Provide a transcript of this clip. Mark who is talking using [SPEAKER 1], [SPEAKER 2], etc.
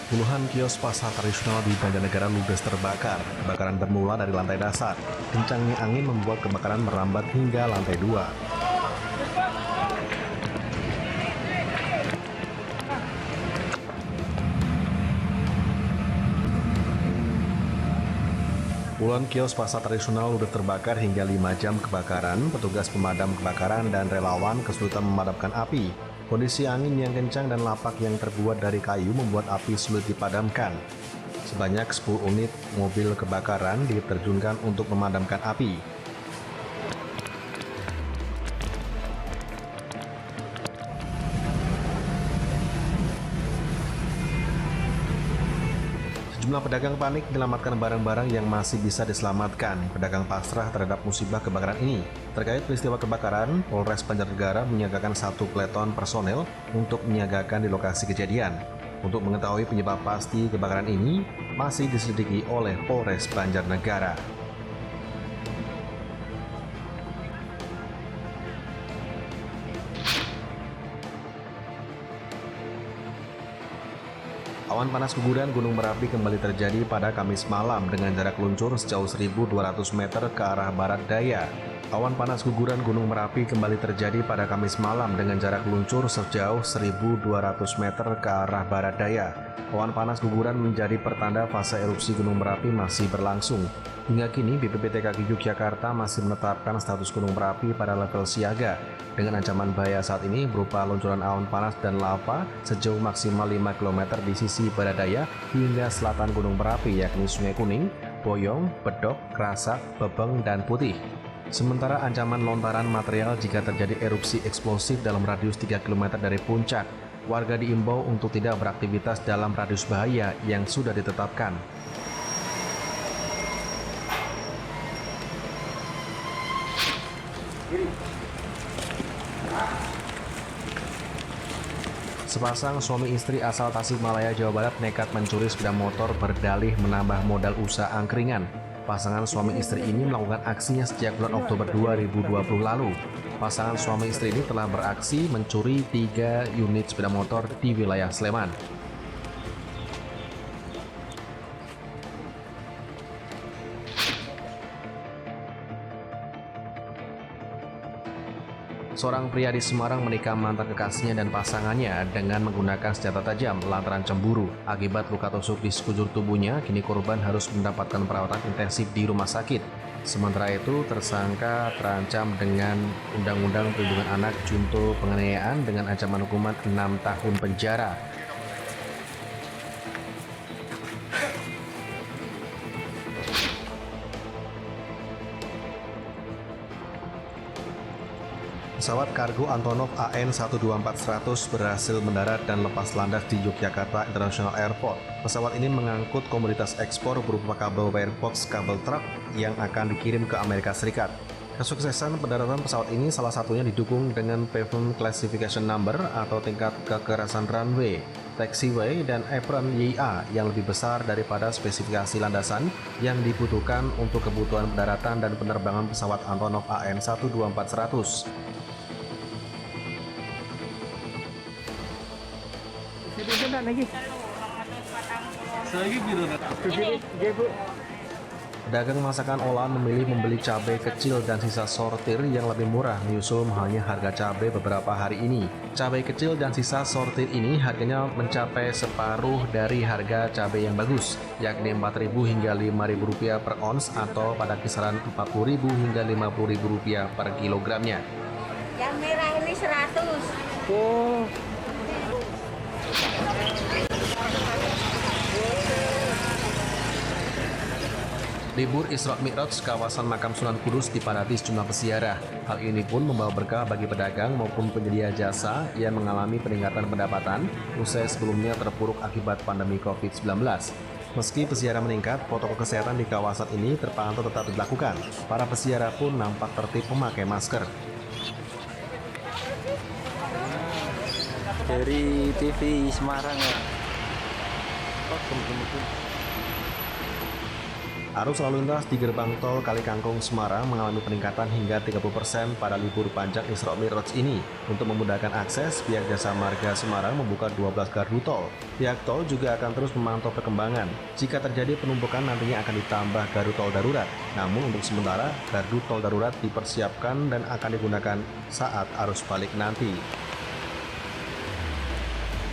[SPEAKER 1] Puluhan kios pasar tradisional di Banjarnegara ludes terbakar. Kebakaran bermula dari lantai dasar. Kencangnya angin membuat kebakaran merambat hingga lantai 2. Puluhan kios pasar tradisional ludes terbakar hingga 5 jam kebakaran. Petugas pemadam kebakaran dan relawan kesulitan memadamkan api. Kondisi angin yang kencang dan lapak yang terbuat dari kayu membuat api sulit dipadamkan. Sebanyak 10 unit mobil kebakaran diterjunkan untuk memadamkan api. Sejumlah pedagang panik menyelamatkan barang-barang yang masih bisa diselamatkan. Pedagang pasrah terhadap musibah kebakaran ini. Terkait peristiwa kebakaran, Polres Banjarnegara menyiagakan 1 peleton personel untuk menyiagakan di lokasi kejadian. Untuk mengetahui penyebab pasti kebakaran ini, masih diselidiki oleh Polres Banjarnegara. Awan panas guguran Gunung Merapi kembali terjadi pada Kamis malam dengan jarak luncur sejauh 1.200 meter ke arah barat daya. Awan panas guguran Gunung Merapi kembali terjadi pada Kamis malam dengan jarak luncur sejauh 1.200 meter ke arah barat daya. Awan panas guguran menjadi pertanda fase erupsi Gunung Merapi masih berlangsung. Hingga kini BPBTKG Yogyakarta masih menetapkan status Gunung Merapi pada level siaga dengan ancaman bahaya saat ini berupa luncuran awan panas dan lava sejauh maksimal 5 km di sisi barat daya hingga selatan Gunung Merapi yakni Sungai Kuning, Boyong, Bedok, Krasak, Bebeng, dan Putih. Sementara ancaman lontaran material jika terjadi erupsi eksplosif dalam radius 3 km dari puncak, warga diimbau untuk tidak beraktivitas dalam radius bahaya yang sudah ditetapkan. Sepasang suami istri asal Tasikmalaya, Jawa Barat nekat mencuri sepeda motor berdalih menambah modal usaha angkringan. Pasangan suami istri ini melakukan aksinya sejak bulan Oktober 2020 lalu. Pasangan suami istri ini telah beraksi mencuri 3 unit sepeda motor di wilayah Sleman. Seorang pria di Semarang menikam mantan kekasihnya dan pasangannya dengan menggunakan senjata tajam lantaran cemburu. Akibat luka tusuk di sekujur tubuhnya, kini korban harus mendapatkan perawatan intensif di rumah sakit. Sementara itu, tersangka terancam dengan Undang-Undang Perlindungan Anak junto penganiayaan dengan ancaman hukuman 6 tahun penjara. Pesawat kargo Antonov AN124-100 berhasil mendarat dan lepas landas di Yogyakarta International Airport. Pesawat ini mengangkut komoditas ekspor berupa kabel wirebox kabel truk yang akan dikirim ke Amerika Serikat. Kesuksesan pendaratan pesawat ini salah satunya didukung dengan Pavement Classification Number atau tingkat kekerasan runway, taxiway, dan apron YA yang lebih besar daripada spesifikasi landasan yang dibutuhkan untuk kebutuhan pendaratan dan penerbangan pesawat Antonov AN124-100. Pedagang masakan olahan memilih membeli cabai kecil dan sisa sortir yang lebih murah menyusul mahalnya harga cabai beberapa hari ini. Cabai kecil dan sisa sortir ini harganya mencapai separuh dari harga cabai yang bagus, yakni Rp4.000 hingga Rp5.000 per ons atau pada kisaran Rp40.000 hingga Rp50.000 per kilogramnya.
[SPEAKER 2] Yang merah ini 100.
[SPEAKER 3] Oh.
[SPEAKER 1] Libur Isra Mi'raj kawasan Makam Sunan Kudus dipadati sejumlah peziarah. Hal ini pun membawa berkah bagi pedagang maupun penyedia jasa yang mengalami peningkatan pendapatan usai sebelumnya terpuruk akibat pandemi COVID-19. Meski peziarah meningkat, protokol kesehatan di kawasan ini terpantau tetap dilakukan. Para peziarah pun nampak tertib memakai masker.
[SPEAKER 3] Dari TV Semarang ya.
[SPEAKER 1] Arus lalu lintas di gerbang tol Kali Kangkung Semarang mengalami peningkatan hingga 30% pada libur panjang Isra Mi'raj ini. Untuk memudahkan akses, pihak Jasa Marga Semarang membuka 12 gardu tol. Pihak tol juga akan terus memantau perkembangan. Jika terjadi penumpukan nantinya akan ditambah gardu tol darurat. Namun untuk sementara, gardu tol darurat dipersiapkan dan akan digunakan saat arus balik nanti.